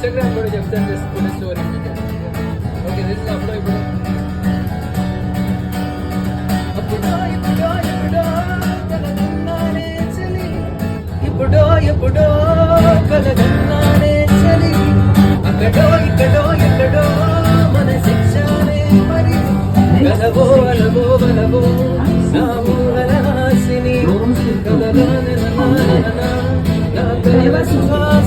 Instagram కూడా చెప్తాను చేసుకునే స్టోరీ ఓకే దిస్ అప్పుడు ఇప్పుడు ఎప్పుడో ఎప్పుడో కలగన్నానే చలి అక్కడో ఇక్కడో ఎక్కడో మన శిక్షానే మరి గలవో అలవో బలవో సాము గలహాసిని కదలాన నా కలవ సుహాసిని